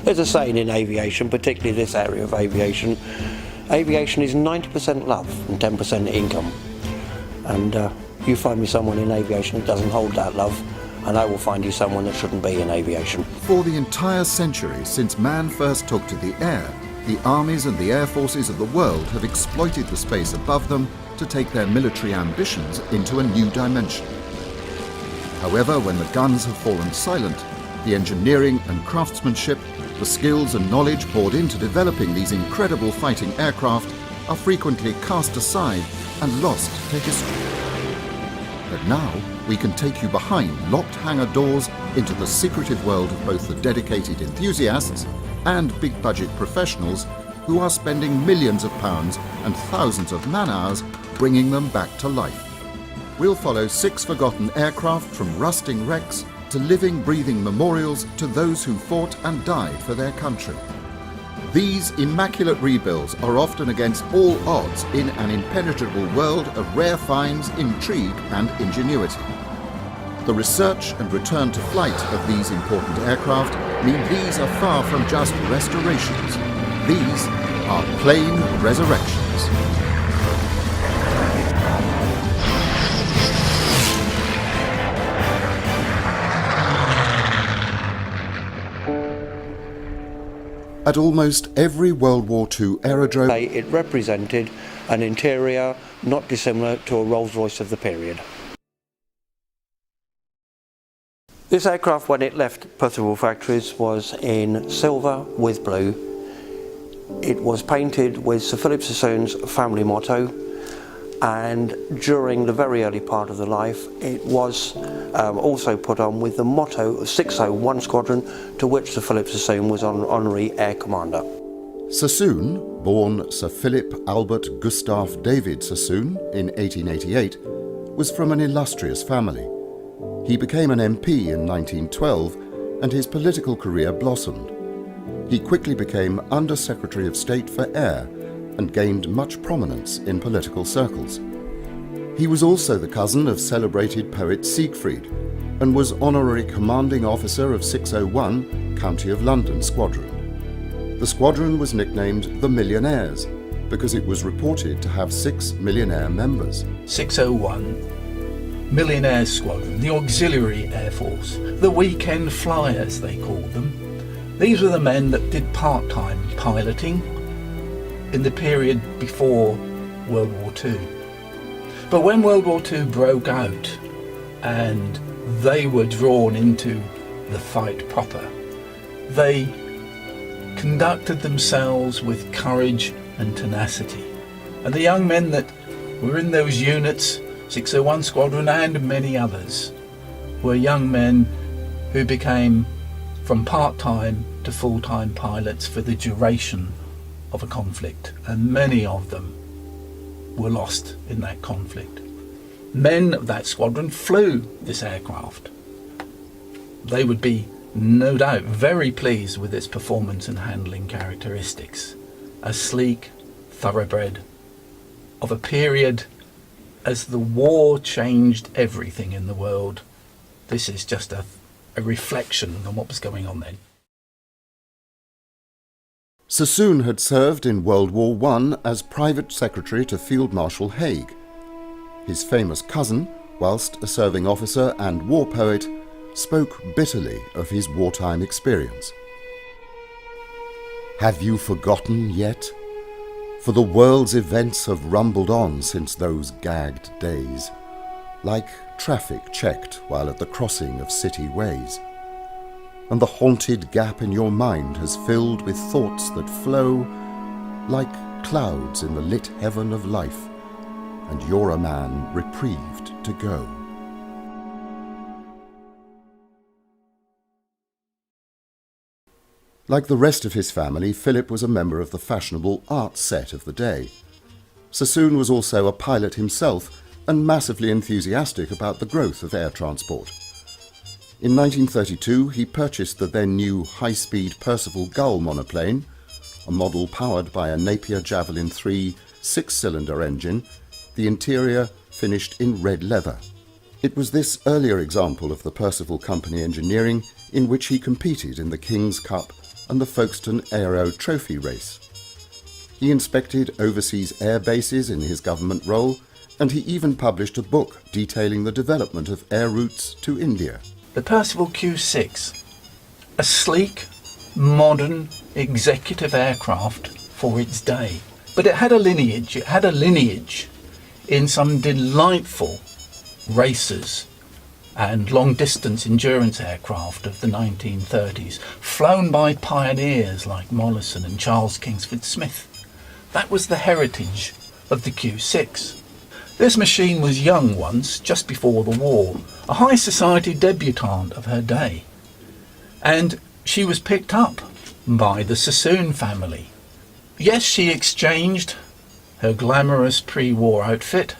There's a saying in aviation, particularly this area of aviation, aviation is 90% love and 10% income. And you find me someone in aviation that doesn't hold that love, and I will find you someone that shouldn't be in aviation. For the entire century since man first took to the air, the armies and the air forces of the world have exploited the space above them to take their military ambitions into a new dimension. However, when the guns have fallen silent, the engineering and craftsmanship, the skills and knowledge poured into developing these incredible fighting aircraft are frequently cast aside and lost to history. But now we can take you behind locked hangar doors into the secretive world of both the dedicated enthusiasts and big-budget professionals who are spending millions of pounds and thousands of man-hours bringing them back to life. We'll follow 6 forgotten aircraft from rusting wrecks to living, breathing memorials to those who fought and died for their country. These immaculate rebuilds are often against all odds in an impenetrable world of rare finds, intrigue and ingenuity. The research and return to flight of these important aircraft mean these are far from just restorations. These are plane resurrections. At almost every World War II aerodrome, It represented an interior not dissimilar to a Rolls-Royce of the period. This aircraft, when it left Percival factories, was in silver with blue. It was painted with Sir Philip Sassoon's family motto, and during the very early part of the life it was also put on with the motto of 601 Squadron, to which Sir Philip Sassoon was honorary air commander. Sassoon, born Sir Philip Albert Gustav David Sassoon in 1888, was from an illustrious family. He became an MP in 1912 and his political career blossomed. He quickly became Under Secretary of State for Air and gained much prominence in political circles. He was also the cousin of celebrated poet Siegfried and was honorary commanding officer of 601 County of London Squadron. The squadron was nicknamed the Millionaires because it was reported to have 6 millionaire members. 601 Millionaires Squadron, the Auxiliary Air Force, the Weekend Flyers they called them. These were the men that did part-time piloting in the period before World War II. But when World War II broke out and they were drawn into the fight proper, they conducted themselves with courage and tenacity. And the young men that were in those units, 601 Squadron and many others, were young men who became from part-time to full-time pilots for the duration of a conflict, and many of them were lost in that conflict. Men of that squadron flew this aircraft. They would be, no doubt, very pleased with its performance and handling characteristics. A sleek thoroughbred of a period as the war changed everything in the world. This is just a reflection on what was going on then. Sassoon had served in World War I as private secretary to Field Marshal Haig. His famous cousin, whilst a serving officer and war poet, spoke bitterly of his wartime experience. Have you forgotten yet? For the world's events have rumbled on since those gagged days, like traffic checked while at the crossing of city ways. And the haunted gap in your mind has filled with thoughts that flow like clouds in the lit heaven of life, and you're a man reprieved to go. Like the rest of his family, Philip was a member of the fashionable art set of the day. Sassoon was also a pilot himself and massively enthusiastic about the growth of air transport. In 1932, he purchased the then new high-speed Percival Gull monoplane, a model powered by a Napier Javelin III 6-cylinder engine, the interior finished in red leather. It was this earlier example of the Percival Company engineering in which he competed in the King's Cup and the Folkestone Aero Trophy Race. He inspected overseas air bases in his government role, and he even published a book detailing the development of air routes to India. The Percival Q.6, a sleek, modern, executive aircraft for its day. But it had a lineage in some delightful racers and long-distance endurance aircraft of the 1930s, flown by pioneers like Mollison and Charles Kingsford Smith. That was the heritage of the Q6. This machine was young once, just before the war, a high society debutante of her day. And she was picked up by the Sassoon family. Yes, she exchanged her glamorous pre-war outfit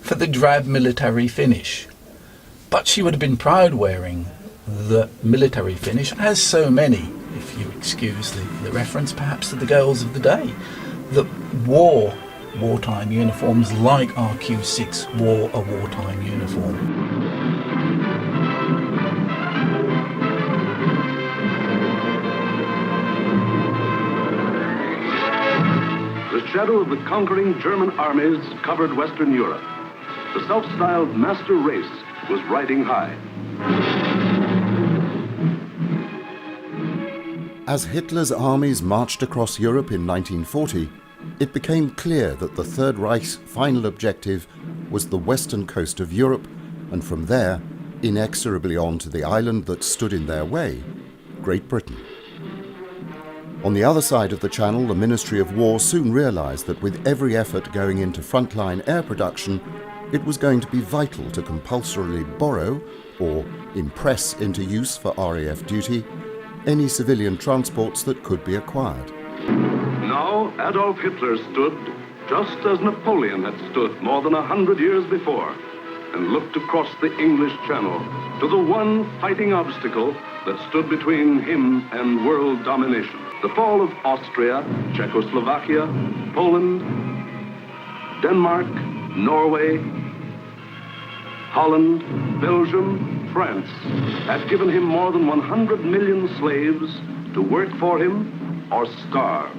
for the drab military finish. But she would have been proud wearing the military finish, as so many, if you excuse the reference perhaps to the girls of the day, that wore wartime uniforms like our Q6 wore a wartime uniform. The shadow of the conquering German armies covered Western Europe. The self-styled master race was riding high. As Hitler's armies marched across Europe in 1940, it became clear that the Third Reich's final objective was the western coast of Europe, and from there, inexorably on to the island that stood in their way, Great Britain. On the other side of the Channel, the Ministry of War soon realised that with every effort going into frontline air production, it was going to be vital to compulsorily borrow, or impress into use for RAF duty, any civilian transports that could be acquired. Now Adolf Hitler stood just as Napoleon had stood more than 100 years before, and looked across the English Channel to the one fighting obstacle that stood between him and world domination. The fall of Austria, Czechoslovakia, Poland, Denmark, Norway, Holland, Belgium, France had given him more than 100 million slaves to work for him or starve.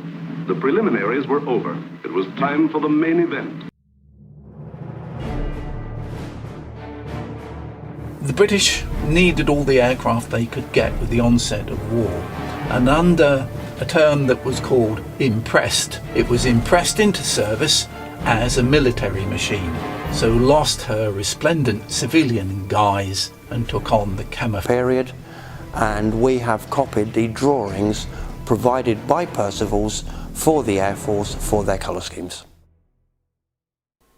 The preliminaries were over. It was time for the main event. The British needed all the aircraft they could get with the onset of war, and under a term that was called impressed, it was impressed into service as a military machine, so lost her resplendent civilian guise and took on the camouflage period, and we have copied the drawings provided by Percival's for the Air Force for their colour schemes.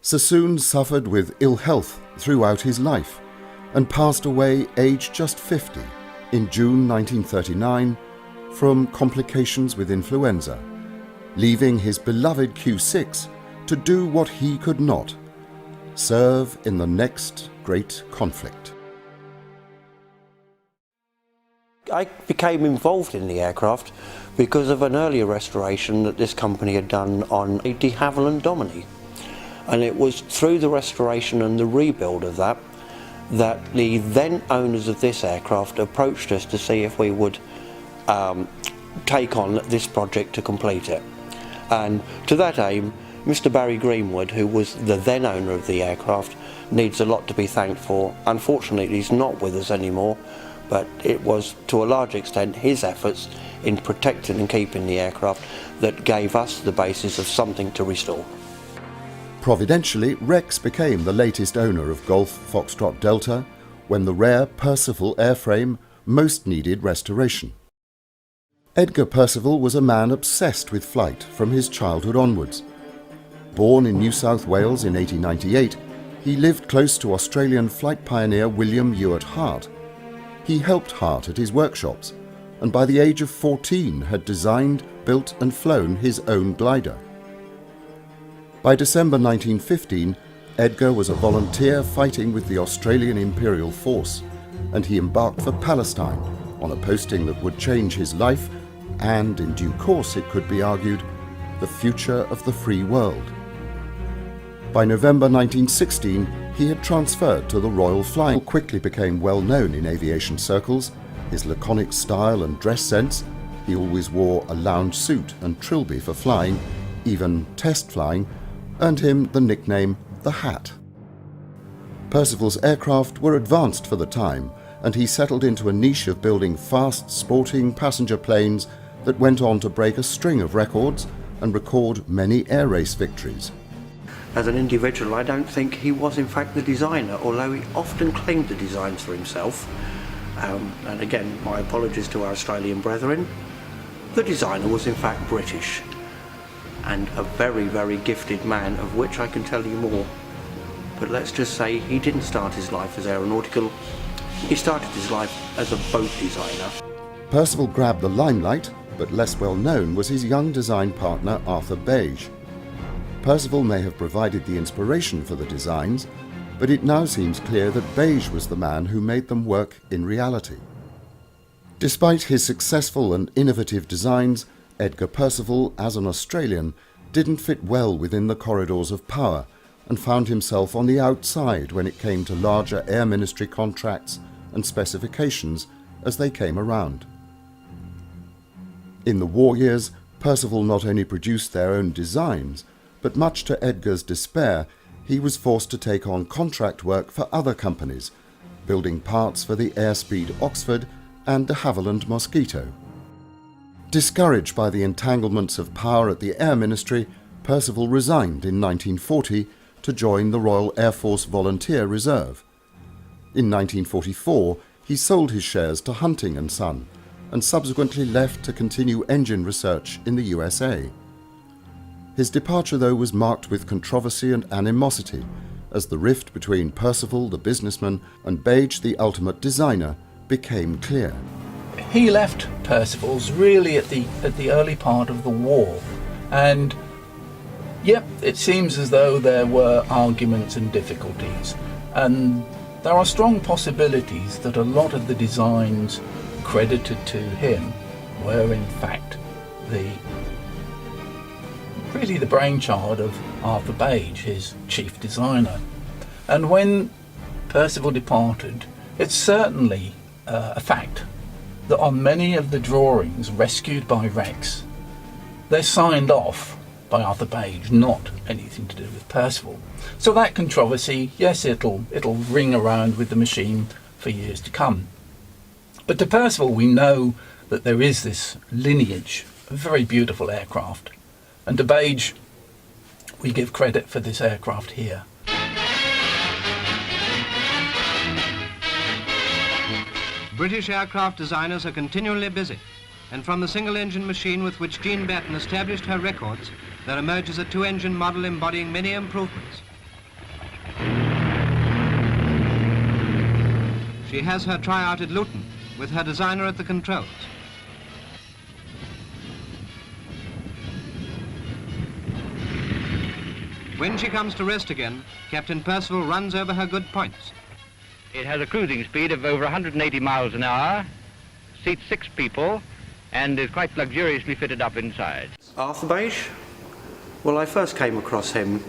Sassoon suffered with ill health throughout his life and passed away aged just 50 in June 1939 from complications with influenza, leaving his beloved Q6 to do what he could not, serve in the next great conflict. I became involved in the aircraft because of an earlier restoration that this company had done on a de Havilland Domini, and it was through the restoration and the rebuild of that the then owners of this aircraft approached us to see if we would take on this project to complete it. And to that aim, Mr. Barry Greenwood, who was the then owner of the aircraft, needs a lot to be thanked for. Unfortunately, he's not with us anymore, but it was to a large extent his efforts in protecting and keeping the aircraft that gave us the basis of something to restore. Providentially, Rex became the latest owner of Golf Foxtrot Delta when the rare Percival airframe most needed restoration. Edgar Percival was a man obsessed with flight from his childhood onwards. Born in New South Wales in 1898, he lived close to Australian flight pioneer William Ewart Hart. He helped Hart at his workshops, and by the age of 14 had designed, built and flown his own glider. By December 1915, Edgar was a volunteer fighting with the Australian Imperial Force, and he embarked for Palestine on a posting that would change his life and, in due course it could be argued, the future of the free world. By November 1916, he had transferred to the Royal Flying. Quickly became well known in aviation circles, his laconic style and dress sense, He always wore a lounge suit and trilby for flying, even test flying, earned him the nickname the Hat. Percival's aircraft were advanced for the time, and he settled into a niche of building fast, sporting passenger planes that went on to break a string of records and record many air race victories. As an individual, I don't think he was in fact the designer, although he often claimed the designs for himself. And again, my apologies to our Australian brethren. The designer was in fact British, and a very, very gifted man, of which I can tell you more. But let's just say he didn't start his life as aeronautical. He started his life as a boat designer. Percival grabbed the limelight, but less well known was his young design partner Arthur Beige. Percival may have provided the inspiration for the designs, but it now seems clear that Beige was the man who made them work in reality. Despite his successful and innovative designs, Edgar Percival, as an Australian, didn't fit well within the corridors of power and found himself on the outside when it came to larger Air Ministry contracts and specifications as they came around. In the war years, Percival not only produced their own designs, but much to Edgar's despair, he was forced to take on contract work for other companies, building parts for the Airspeed Oxford and de Havilland Mosquito. Discouraged by the entanglements of power at the Air Ministry, Percival resigned in 1940 to join the Royal Air Force Volunteer Reserve. In 1944, he sold his shares to Hunting & Son, and subsequently left to continue engine research in the USA. His departure, though, was marked with controversy and animosity, as the rift between Percival, the businessman, and Beige, the ultimate designer, became clear. He left Percival's really at the early part of the war, and yep, it seems as though there were arguments and difficulties, and there are strong possibilities that a lot of the designs credited to him were in fact the brainchild of Arthur Beige, his chief designer. And when Percival departed, it's certainly a fact that on many of the drawings rescued by Rex, they're signed off by Arthur Beige, not anything to do with Percival. So that controversy, yes, it'll ring around with the machine for years to come. But to Percival, we know that there is this lineage of very beautiful aircraft. And to Beige, we give credit for this aircraft here. British aircraft designers are continually busy, and from the single-engine machine with which Jean Batten established her records, there emerges a two-engine model embodying many improvements. She has her tryout at Luton, with her designer at the controls. When she comes to rest again, Captain Percival runs over her good points. It has a cruising speed of over 180 miles an hour, seats 6 people, and is quite luxuriously fitted up inside. Arthur Beige? Well, I first came across him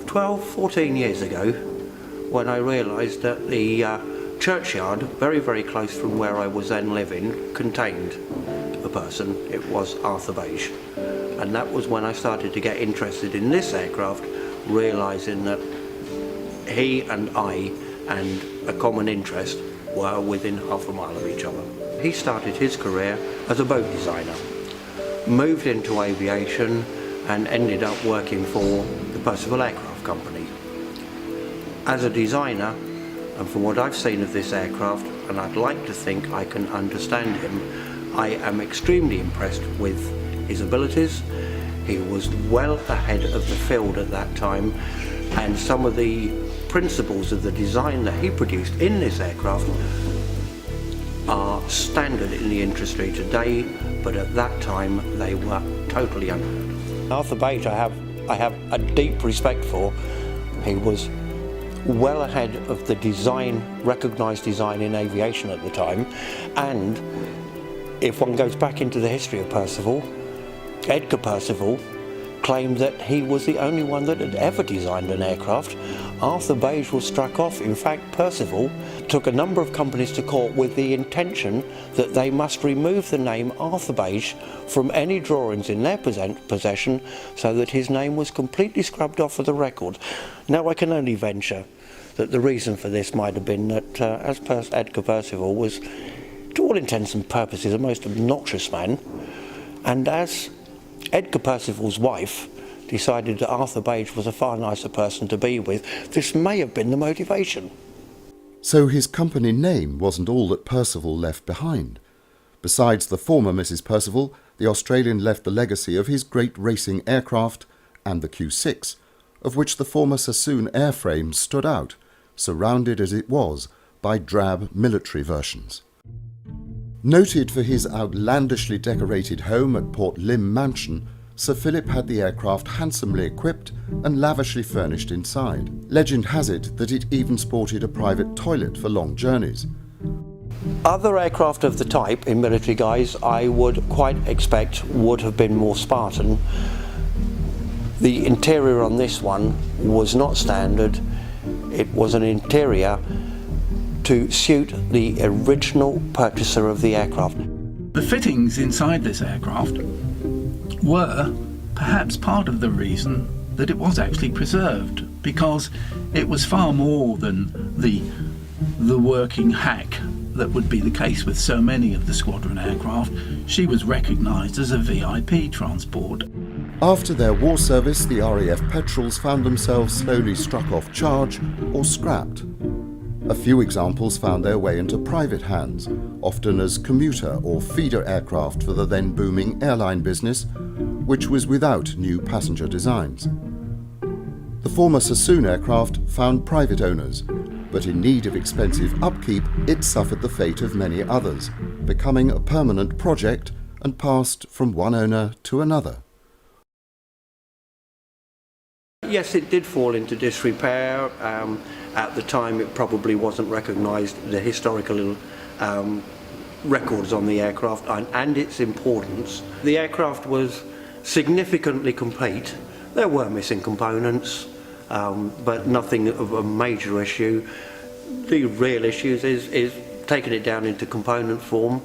12, 14 years ago when I realised that the churchyard, very, very close from where I was then living, contained a person. It was Arthur Beige. And that was when I started to get interested in this aircraft, realising that he and I and a common interest were within half a mile of each other. He started his career as a boat designer, moved into aviation and ended up working for the Percival Aircraft Company. As a designer, and from what I've seen of this aircraft, and I'd like to think I can understand him, I am extremely impressed with his abilities. He was well ahead of the field at that time, and some of the principles of the design that he produced in this aircraft are standard in the industry today, but at that time they were totally unheard of. Arthur Beige I have a deep respect for. He was well ahead of the design, recognised design in aviation at the time, and if one goes back into the history of Percival, Edgar Percival claimed that he was the only one that had ever designed an aircraft. Arthur Beige was struck off. In fact, Percival took a number of companies to court with the intention that they must remove the name Arthur Beige from any drawings in their possession so that his name was completely scrubbed off of the record. Now I can only venture that the reason for this might have been that as Edgar Percival was, to all intents and purposes, a most obnoxious man, and as Edgar Percival's wife decided that Arthur Beige was a far nicer person to be with, this may have been the motivation. So his company name wasn't all that Percival left behind. Besides the former Mrs. Percival, the Australian left the legacy of his great racing aircraft and the Q6, of which the former Sassoon airframe stood out, surrounded as it was by drab military versions. Noted for his outlandishly decorated home at Port Lympne Mansion, Sir Philip had the aircraft handsomely equipped and lavishly furnished inside. Legend has it that it even sported a private toilet for long journeys. Other aircraft of the type in military guise I would quite expect would have been more Spartan. The interior on this one was not standard. It was an interior to suit the original purchaser of the aircraft. The fittings inside this aircraft were perhaps part of the reason that it was actually preserved, because it was far more than the working hack that would be the case with so many of the squadron aircraft. She was recognised as a VIP transport. After their war service, the RAF Petrels found themselves slowly struck off charge or scrapped. A few examples found their way into private hands, often as commuter or feeder aircraft for the then booming airline business, which was without new passenger designs. The former Sassoon aircraft found private owners, but in need of expensive upkeep, it suffered the fate of many others, becoming a permanent project and passed from one owner to another. Yes, it did fall into disrepair. At the time it probably wasn't recognised, the historical records on the aircraft and its importance. The aircraft was significantly complete. There were missing components, but nothing of a major issue. The real issues is taking it down into component form,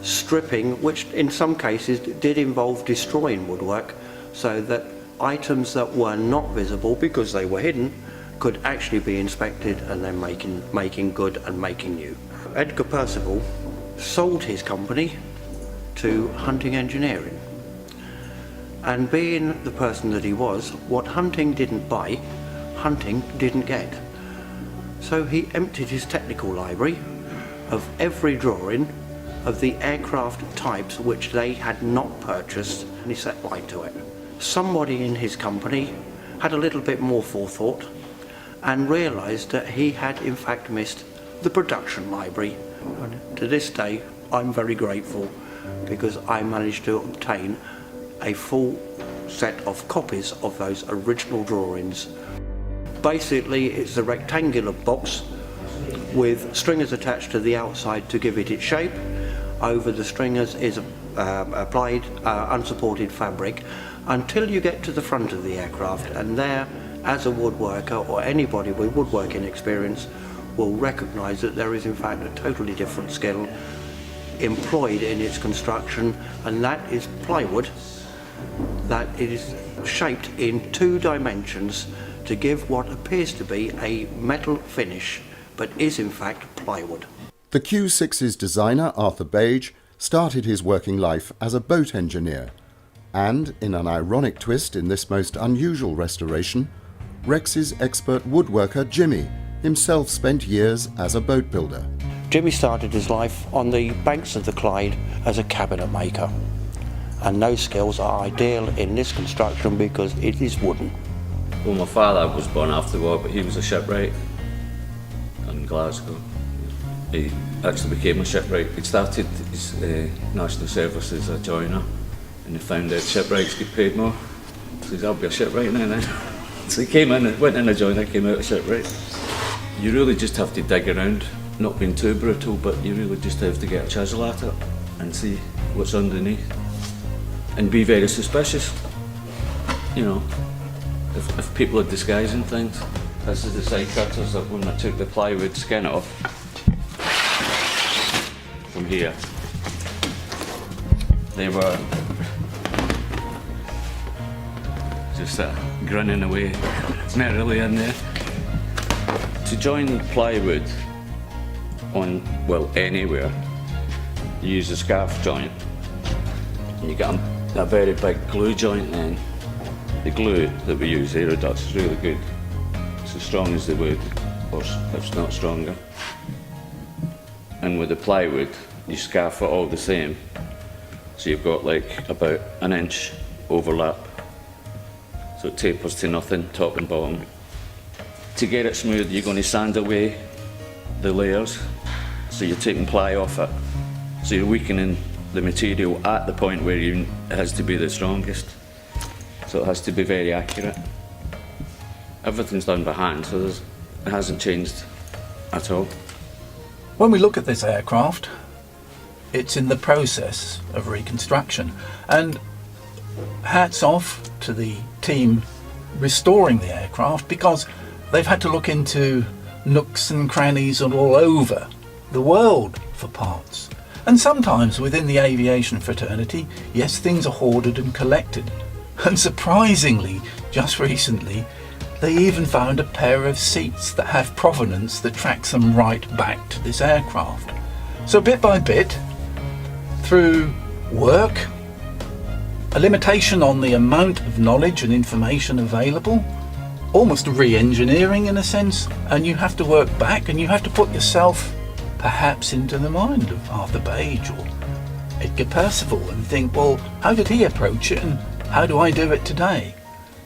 stripping, which in some cases did involve destroying woodwork so that items that were not visible because they were hidden could actually be inspected and then making good and making new. Edgar Percival sold his company to Hunting Engineering, and being the person that he was, what Hunting didn't buy, Hunting didn't get. So he emptied his technical library of every drawing of the aircraft types which they had not purchased, and he set light to it. Somebody in his company had a little bit more forethought and realised that he had in fact missed the production library. And to this day I'm very grateful because I managed to obtain a full set of copies of those original drawings. Basically it's a rectangular box with stringers attached to the outside to give it its shape. Over the stringers is applied unsupported fabric until you get to the front of the aircraft, and there, as a woodworker or anybody with woodworking experience will recognise that there is in fact a totally different skill employed in its construction, and that is plywood, that it is shaped in 2 dimensions to give what appears to be a metal finish but is in fact plywood. The Q6's designer, Arthur Beige, started his working life as a boat engineer, and, in an ironic twist in this most unusual restoration, Rex's expert woodworker Jimmy himself spent years as a boat builder. Jimmy started his life on the banks of the Clyde as a cabinet maker, and those skills are ideal in this construction because it is wooden. Well, my father was born after the war, but he was a shipwright in Glasgow. He actually became a shipwright. He started his national service as a joiner, and he found out shipwrights get paid more. So he said, I'll be a shipwright now then. So he came in, went in a joiner, came out a shipwright. You really just have to dig around, not being too brutal, but you really just have to get a chisel at it and see what's underneath. And be very suspicious, you know, if people are disguising things. This is the side cutters that when I took the plywood skin off, from here. They were just grinning away merrily in there. To join plywood on, well, anywhere, you use a scarf joint. And you get a very big glue joint then. The glue that we use, Aerodux, is really good. It's as strong as the wood, or if it's not stronger. And with the plywood, you scarf it all the same. So you've got like about an inch overlap. So it tapers to nothing, top and bottom. To get it smooth, you're going to sand away the layers. So you're taking ply off it. So you're weakening the material at the point where it has to be the strongest. So it has to be very accurate. Everything's done by hand, so it hasn't changed at all. When we look at this aircraft, it's in the process of reconstruction, and hats off to the team restoring the aircraft, because they've had to look into nooks and crannies and all over the world for parts. And sometimes within the aviation fraternity, yes, things are hoarded and collected. And surprisingly, just recently, they even found a pair of seats that have provenance that tracks them right back to this aircraft. So bit by bit, through work, a limitation on the amount of knowledge and information available, almost re-engineering in a sense, and you have to work back and you have to put yourself perhaps into the mind of Arthur Page or Edgar Percival and think, well, how did he approach it and how do I do it today?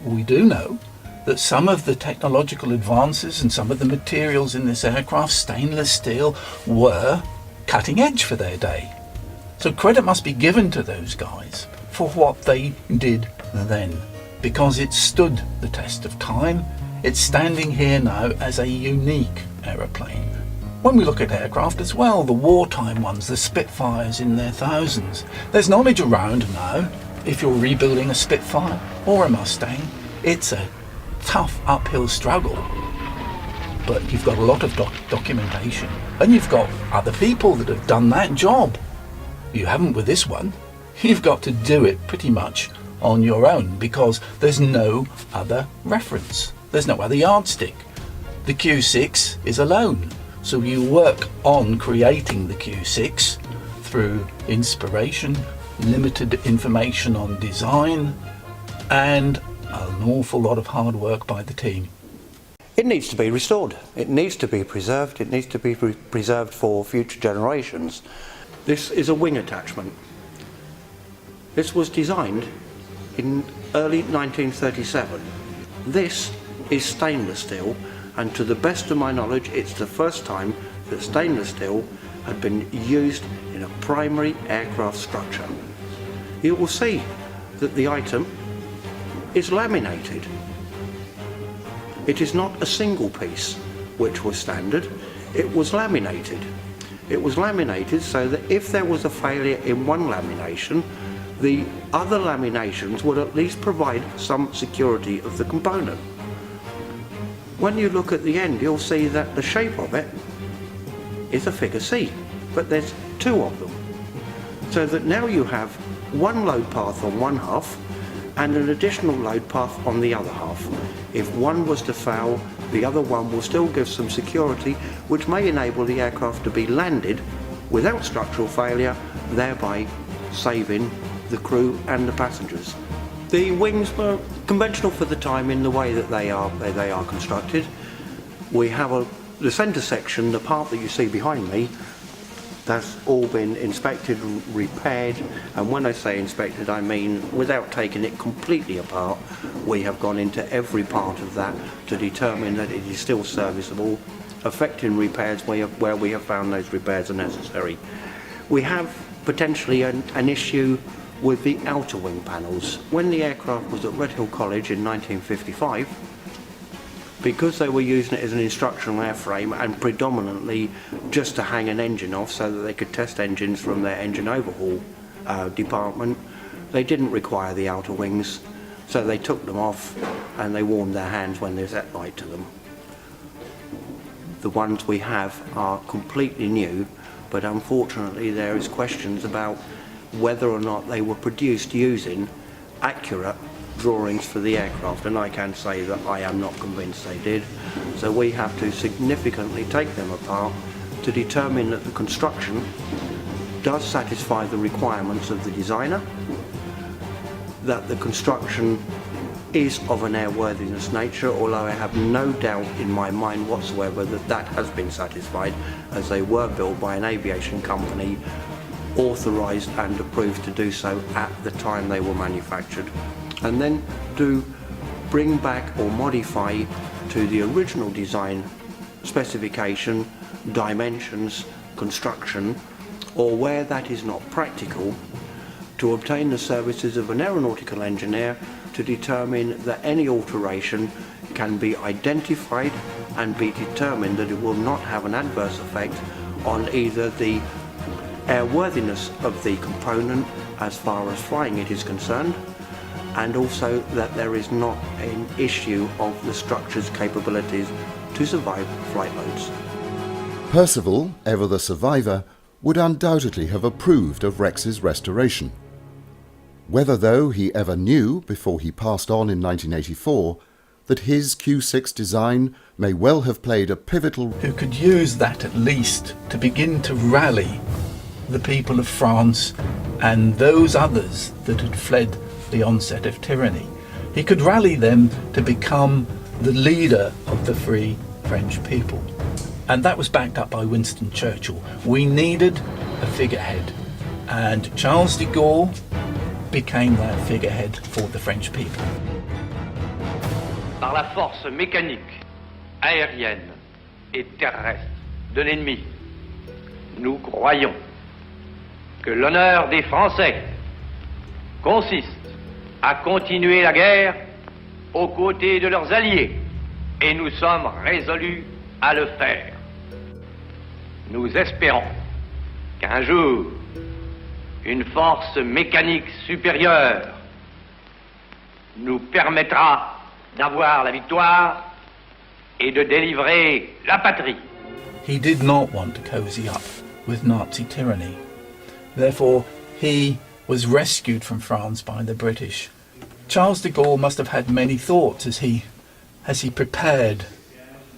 We do know that some of the technological advances and some of the materials in this aircraft, stainless steel, were cutting edge for their day. So credit must be given to those guys for what they did then, because it stood the test of time. It's standing here now as a unique aeroplane. When we look at aircraft as well, the wartime ones, the Spitfires in their thousands, there's knowledge around now. If you're rebuilding a Spitfire or a Mustang, it's a tough uphill struggle, but you've got a lot of documentation and you've got other people that have done that job. You haven't with this one. You've got to do it pretty much on your own because there's no other reference. There's no other yardstick. The Q6 is alone. So you work on creating the Q6 through inspiration, limited information on design, and an awful lot of hard work by the team. It needs to be restored. It needs to be preserved. It needs to be preserved for future generations. This is a wing attachment. This was designed in early 1937. This is stainless steel, and to the best of my knowledge, it's the first time that stainless steel had been used in a primary aircraft structure. You will see that the item is laminated. It is not a single piece, which was standard. It was laminated. It was laminated so that if there was a failure in one lamination, the other laminations would at least provide some security of the component. When you look at the end, you'll see that the shape of it is a figure C, but there's two of them. So that now you have one load path on one half and an additional load path on the other half. If one was to fail, the other one will still give some security, which may enable the aircraft to be landed without structural failure, thereby saving the crew and the passengers. The wings were conventional for the time in the way that they are constructed. We have the centre section, the part that you see behind me, that's all been inspected, repaired, and when I say inspected, I mean without taking it completely apart. We have gone into every part of that to determine that it is still serviceable, affecting repairs where we have found those repairs are necessary. We have potentially an issue with the outer wing panels. When the aircraft was at Redhill College in 1955, because they were using it as an instructional airframe and predominantly just to hang an engine off so that they could test engines from their engine overhaul department, they didn't require the outer wings, so they took them off and they warmed their hands when they set light to them. The ones we have are completely new but unfortunately there is questions about whether or not they were produced using accurate drawings for the aircraft, and I can say that I am not convinced they did. So we have to significantly take them apart to determine that the construction does satisfy the requirements of the designer, that the construction is of an airworthiness nature, although I have no doubt in my mind whatsoever that that has been satisfied, as they were built by an aviation company authorised and approved to do so at the time they were manufactured. And then to bring back or modify to the original design specification, dimensions, construction, or where that is not practical, to obtain the services of an aeronautical engineer to determine that any alteration can be identified and be determined that it will not have an adverse effect on either the airworthiness of the component as far as flying it is concerned, and also that there is not an issue of the structure's capabilities to survive flight loads. Percival, ever the survivor, would undoubtedly have approved of Rex's restoration. Whether, though, he ever knew, before he passed on in 1984, that his Q6 design may well have played a pivotal role. Who could use that at least to begin to rally the people of France and those others that had fled the onset of tyranny. He could rally them to become the leader of the free French people. And that was backed up by Winston Churchill. We needed a figurehead, and Charles de Gaulle became that figurehead for the French people. Par la force mécanique, aérienne et terrestre de l'ennemi, nous croyons que l'honneur des Français consiste à continuer la guerre aux côtés de leurs alliés, et nous sommes résolus à le faire. Nous espérons qu'un jour, une force mécanique supérieure nous permettra d'avoir la victoire et de délivrer la patrie. He did not want to cozy up with Nazi tyranny. Therefore, he was rescued from France by the British. Charles de Gaulle must have had many thoughts as he prepared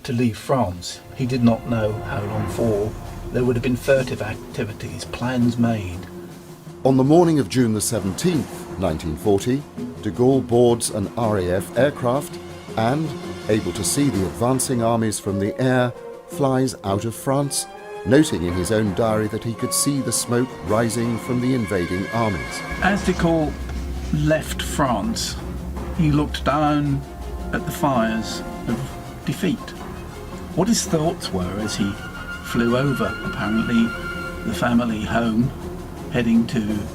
to leave France. He did not know how long for. There would have been furtive activities, plans made. On the morning of June the 17th, 1940, de Gaulle boards an RAF aircraft and, able to see the advancing armies from the air, flies out of France, noting in his own diary that he could see the smoke rising from the invading armies. As de Gaulle left France, he looked down at the fires of defeat. What his thoughts were as he flew over, apparently, the family home, heading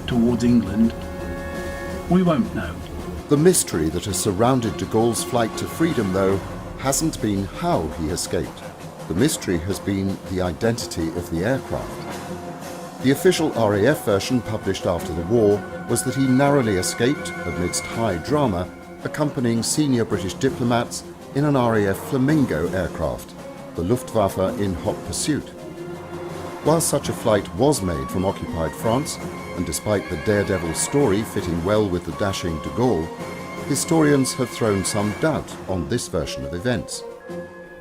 towards England, we won't know. The mystery that has surrounded de Gaulle's flight to freedom, though, hasn't been how he escaped. The mystery has been the identity of the aircraft. The official RAF version published after the war was that he narrowly escaped amidst high drama, accompanying senior British diplomats in an RAF Flamingo aircraft, the Luftwaffe in hot pursuit. While such a flight was made from occupied France, and despite the daredevil story fitting well with the dashing de Gaulle, historians have thrown some doubt on this version of events.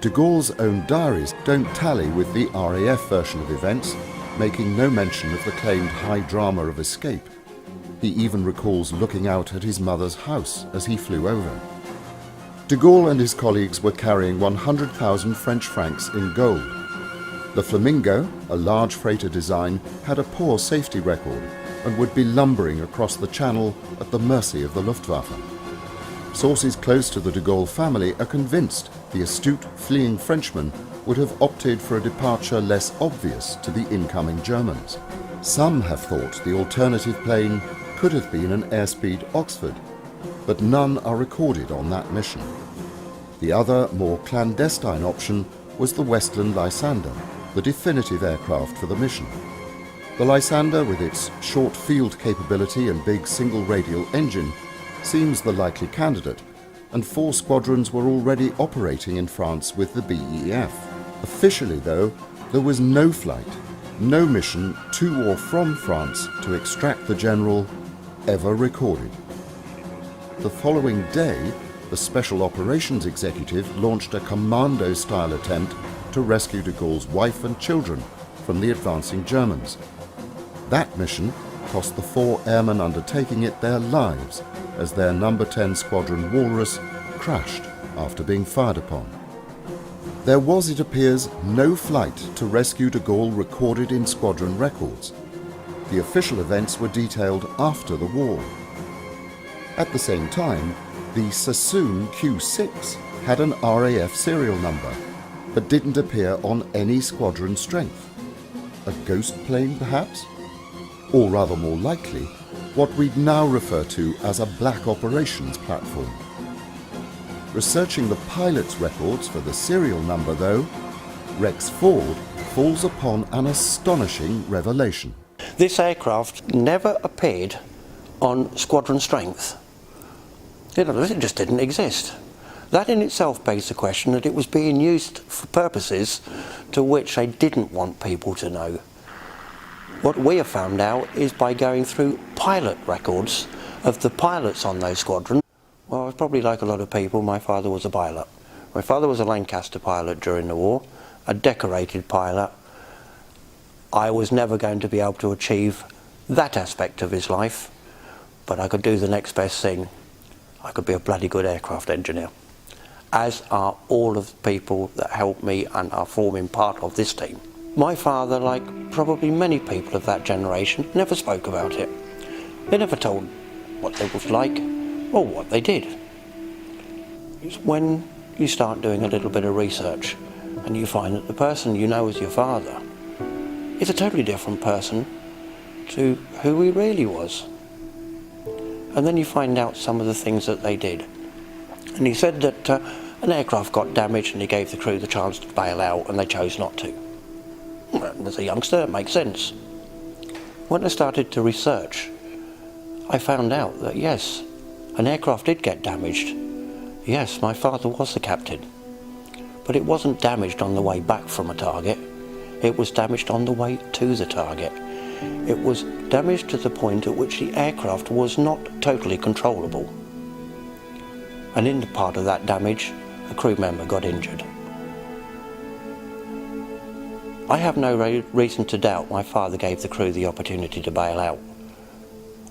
De Gaulle's own diaries don't tally with the RAF version of events, making no mention of the claimed high drama of escape. He even recalls looking out at his mother's house as he flew over. De Gaulle and his colleagues were carrying 100,000 French francs in gold. The Flamingo, a large freighter design, had a poor safety record and would be lumbering across the channel at the mercy of the Luftwaffe. Sources close to the de Gaulle family are convinced the astute, fleeing Frenchman would have opted for a departure less obvious to the incoming Germans. Some have thought the alternative plane could have been an airspeed Oxford, but none are recorded on that mission. The other, more clandestine option was the Westland Lysander, the definitive aircraft for the mission. The Lysander, with its short field capability and big single radial engine, seems the likely candidate, and 4 squadrons were already operating in France with the BEF. Officially, though, there was no flight, no mission to or from France to extract the general ever recorded. The following day, the Special Operations Executive launched a commando-style attempt to rescue de Gaulle's wife and children from the advancing Germans. That mission cost the 4 airmen undertaking it their lives as their No. 10 Squadron Walrus crashed after being fired upon. There was, it appears, no flight to rescue de Gaulle recorded in squadron records. The official events were detailed after the war. At the same time, the Sassoon Q.6 had an RAF serial number, but didn't appear on any squadron strength. A ghost plane, perhaps? Or rather more likely, what we'd now refer to as a black operations platform. Researching the pilot's records for the serial number, though, Rex Ford falls upon an astonishing revelation. This aircraft never appeared on squadron strength. In other words, it just didn't exist. That in itself begs the question that it was being used for purposes to which they didn't want people to know. What we have found out is by going through pilot records of the pilots on those squadrons. Well, I was probably like a lot of people, my father was a pilot. My father was a Lancaster pilot during the war, a decorated pilot. I was never going to be able to achieve that aspect of his life, but I could do the next best thing. I could be a bloody good aircraft engineer, as are all of the people that helped me and are forming part of this team. My father, like probably many people of that generation, never spoke about it. They never told what they was like or what they did. It's when you start doing a little bit of research and you find that the person you know as your father is a totally different person to who he really was. And then you find out some of the things that they did. And he said that an aircraft got damaged and he gave the crew the chance to bail out and they chose not to. Well, as a youngster, it makes sense. When I started to research, I found out that yes, an aircraft did get damaged. Yes, my father was the captain. But it wasn't damaged on the way back from a target. It was damaged on the way to the target. It was damaged to the point at which the aircraft was not totally controllable. And in the part of that damage, a crew member got injured. I have no reason to doubt my father gave the crew the opportunity to bail out.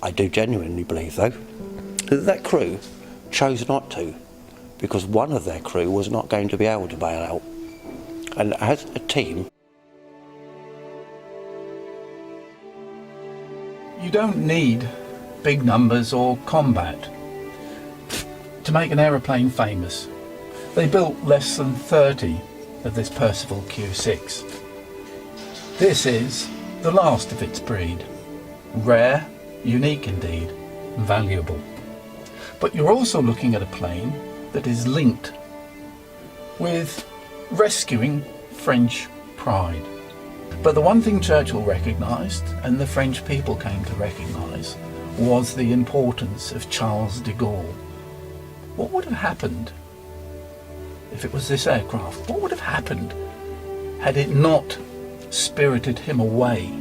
I do genuinely believe, though, that crew chose not to, because one of their crew was not going to be able to bail out. And as a team, you don't need big numbers or combat to make an aeroplane famous. They built less than 30 of this Percival Q.6. This is the last of its breed. Rare, unique indeed, valuable. But you're also looking at a plane that is linked with rescuing French pride. But the one thing Churchill recognised, and the French people came to recognise, was the importance of Charles de Gaulle. What would have happened if it was this aircraft? What would have happened had it not spirited him away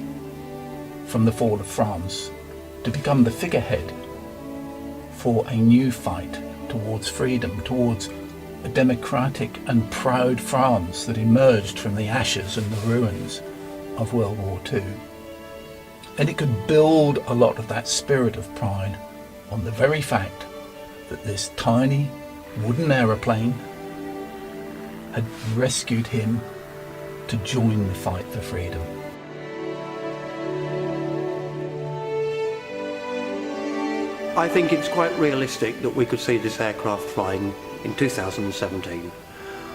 from the fall of France to become the figurehead for a new fight towards freedom, towards a democratic and proud France that emerged from the ashes and the ruins of World War II. And it could build a lot of that spirit of pride on the very fact that this tiny wooden aeroplane had rescued him to join the fight for freedom. I think it's quite realistic that we could see this aircraft flying in 2017.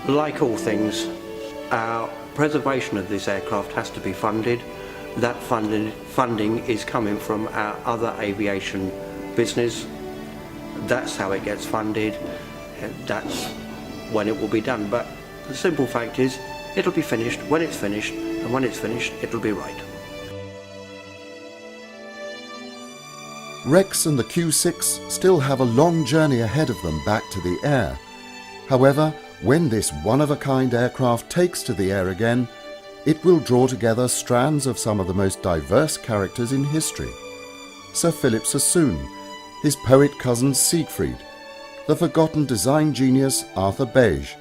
Like all things, our preservation of this aircraft has to be funded. That funding is coming from our other aviation business. That's how it gets funded, and that's when it will be done. But the simple fact is, it'll be finished when it's finished, and when it's finished, it'll be right. Rex and the Q6 still have a long journey ahead of them back to the air. However, when this one-of-a-kind aircraft takes to the air again, it will draw together strands of some of the most diverse characters in history. Sir Philip Sassoon, his poet cousin Siegfried, the forgotten design genius Arthur Beige,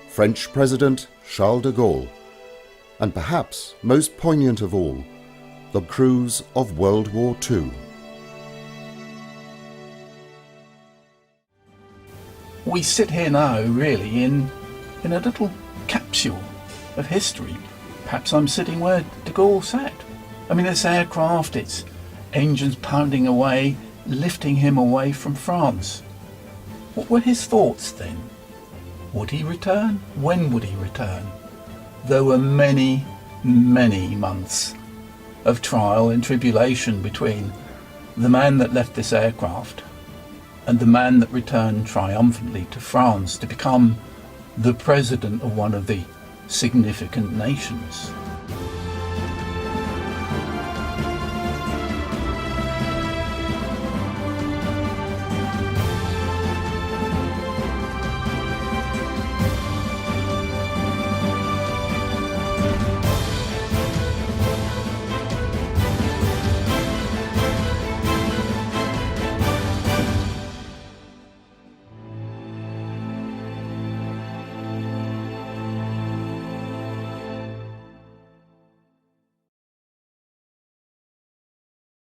French President Charles de Gaulle, and perhaps most poignant of all, the crews of World War II. We sit here now really in a little capsule of history. Perhaps I'm sitting where de Gaulle sat. I mean, this aircraft, its engines pounding away, lifting him away from France. What were his thoughts then? Would he return? When would he return? There were many, many months of trial and tribulation between the man that left this aircraft and the man that returned triumphantly to France to become the president of one of the significant nations.